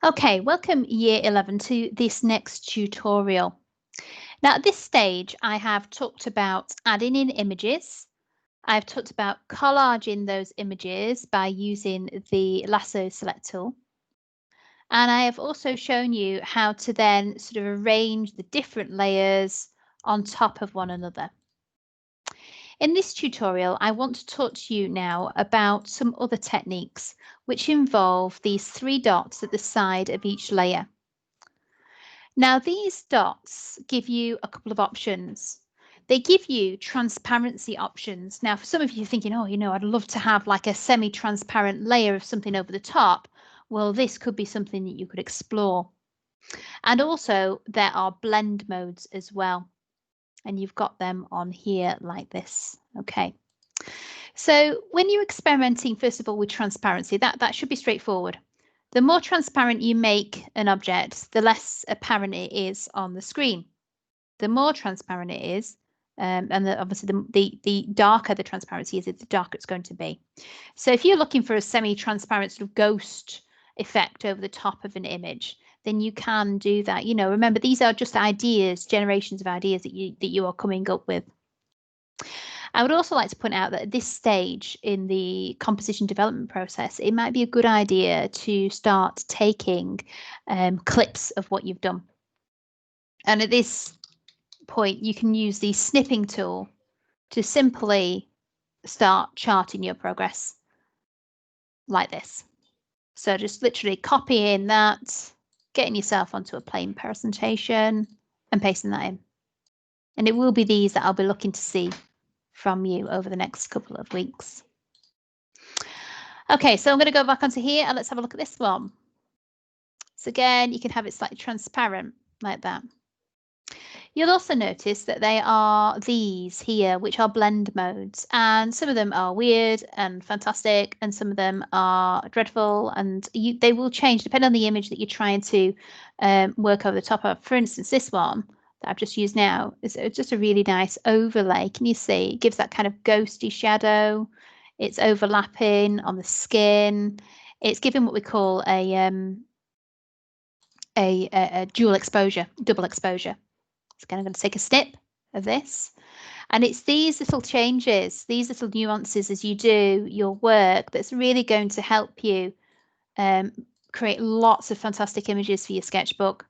Okay, welcome Year 11 to this next tutorial. Now at this stage I have talked about adding in images. I've talked about collaging those images by using the lasso select tool. And I have also shown you how to then sort of arrange the different layers on top of one another. In this tutorial, I want to talk to you now about some other techniques which involve these 3 dots at the side of each layer. Now, these dots give you a couple of options. They give you transparency options. Now, for some of you thinking, oh, I'd love to have like a semi-transparent layer of something over the top. Well, this could be something that you could explore. And also there are blend modes as well. And you've got them on here like this. Okay. So when you're experimenting, first of all, with transparency, that should be straightforward. The more transparent you make an object, the less apparent it is on the screen. The more transparent it is, and obviously the darker the transparency is, the darker it's going to be. So if you're looking for a semi-transparent sort of ghost effect over the top of an image, then you can do that. Remember, these are just ideas, generations of ideas that you are coming up with. I would also like to point out that at this stage in the composition development process, it might be a good idea to start taking clips of what you've done. And at this point, you can use the snipping tool to simply start charting your progress like this. So just literally copying that, getting yourself onto a plain presentation and pasting that in. And it will be these that I'll be looking to see from you over the next couple of weeks. Okay, so I'm going to go back onto here and let's have a look at this one. So again, you can have it slightly transparent like that. You'll also notice that they are these here, which are blend modes, and some of them are weird and fantastic, and some of them are dreadful, and they will change depending on the image that you're trying to work over the top of. For instance, this one that I've just used now is just a really nice overlay. Can you see? It gives that kind of ghosty shadow. It's overlapping on the skin. It's giving what we call a dual exposure, double exposure. So again, I'm going to take a snip of this. And it's these little changes, these little nuances as you do your work that's really going to help you create lots of fantastic images for your sketchbook.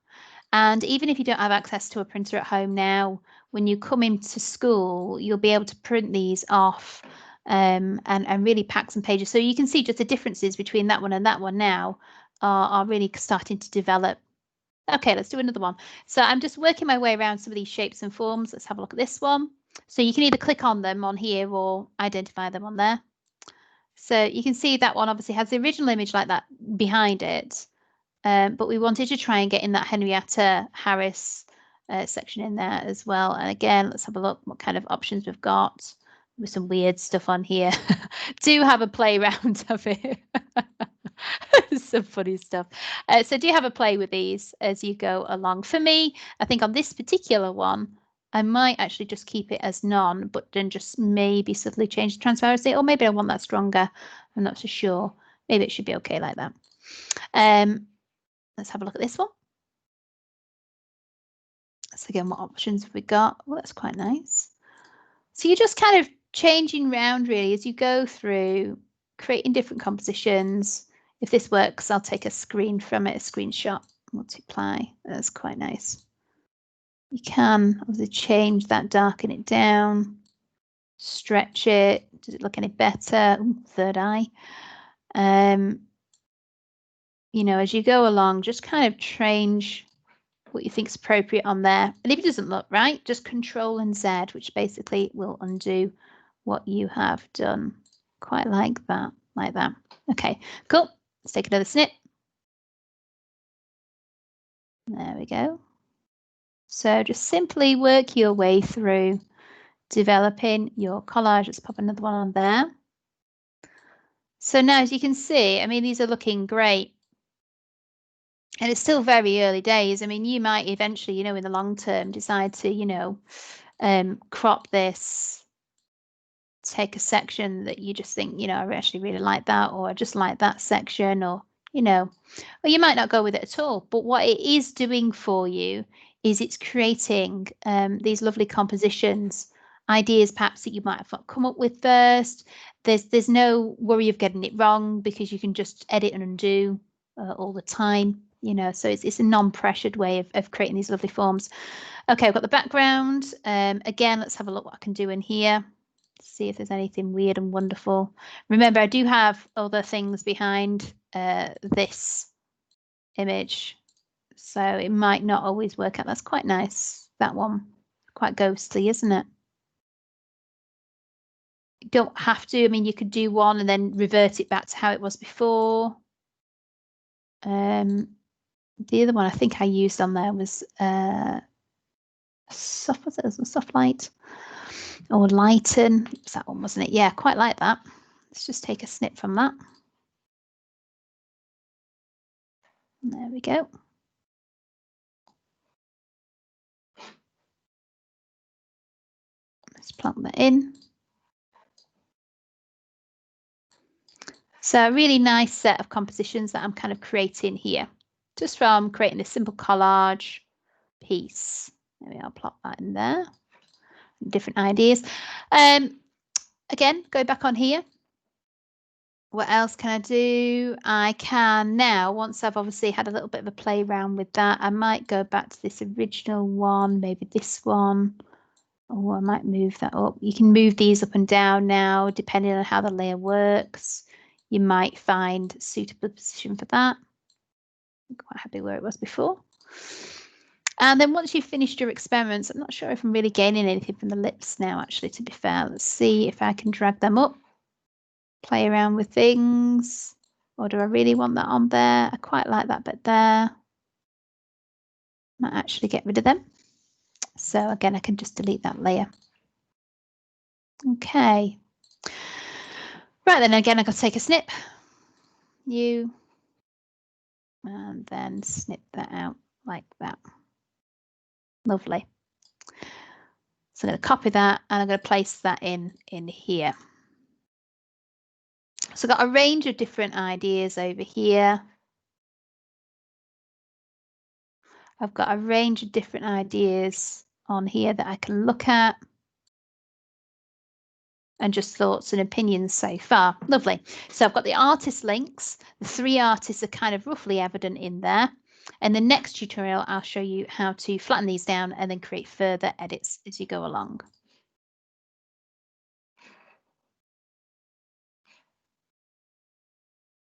And even if you don't have access to a printer at home now, when you come into school, you'll be able to print these off and really pack some pages. So you can see just the differences between that one and that one now are really starting to develop. Okay, let's do another one. So I'm just working my way around some of these shapes and forms. Let's have a look at this one. So you can either click on them on here or identify them on there. So you can see that one obviously has the original image like that behind it. But we wanted to try and get in that Henrietta Harris section in there as well. And again, let's have a look what kind of options we've got. With some weird stuff on here. Do have a play around of it. Some funny stuff. So do have a play with these as you go along. For me, I think on this particular one, I might actually just keep it as none, but then just maybe subtly change the transparency, or maybe I want that stronger. I'm not so sure. Maybe it should be okay like that. Let's have a look at this one. So again, what options have we got? Well, that's quite nice. So you're just kind of changing around really as you go through, creating different compositions. If this works, I'll take a screen from it, a screenshot, multiply. That's quite nice. You can obviously change that, darken it down, stretch it. Does it look any better? Ooh, third eye. As you go along, just kind of change what you think is appropriate on there. And if it doesn't look right, just Control and Z, which basically will undo what you have done. Quite like that, like that. Okay, cool. Let's take another snip. There we go. So just simply work your way through developing your collage. Let's pop another one on there. So now, as you can see, I mean, these are looking great. And it's still very early days. I mean, you might eventually, in the long term, decide to, crop this, take a section that you just think, I actually really like that, or I just like that section, or, you know, or you might not go with it at all. But what it is doing for you is it's creating these lovely compositions, ideas perhaps that you might have come up with first. There's no worry of getting it wrong because you can just edit and undo all the time, you know, so it's a non-pressured way of creating these lovely forms. Okay, I've got the background. Again, let's have a look what I can do in here. See if there's anything weird and wonderful. Remember, I do have other things behind this image, so it might not always work out. That's quite nice, that one. Quite ghostly, isn't it? You don't have to. I mean, you could do one and then revert it back to how it was before. The other one I think I used on there was soft light or lighten. It was that one, wasn't it? Yeah, quite like that. Let's just take a snip from that. There we go. Let's plunk that in. So a really nice set of compositions that I'm kind of creating here, just from creating a simple collage piece. Maybe I'll plop that in there. Different ideas. Again, go back on here. What else can I do? I can now, once I've obviously had a little bit of a play around with that, I might go back to this original one, maybe this one. Oh, I might move that up. You can move these up and down now, depending on how the layer works. You might find a suitable position for that. I'm quite happy where it was before. And then once you've finished your experiments, I'm not sure if I'm really gaining anything from the lips now, actually, to be fair. Let's see if I can drag them up, play around with things. Or do I really want that on there? I quite like that bit there. Might actually get rid of them. So again, I can just delete that layer. Okay. Right, then again, I got to take a snip. And then snip that out like that. Lovely. So I'm going to copy that and I'm going to place that in here. So I've got a range of different ideas over here. I've got a range of different ideas on here that I can look at. And just thoughts and opinions so far. Lovely. So I've got the artist links. The 3 artists are kind of roughly evident in there. And the next tutorial, I'll show you how to flatten these down and then create further edits as you go along.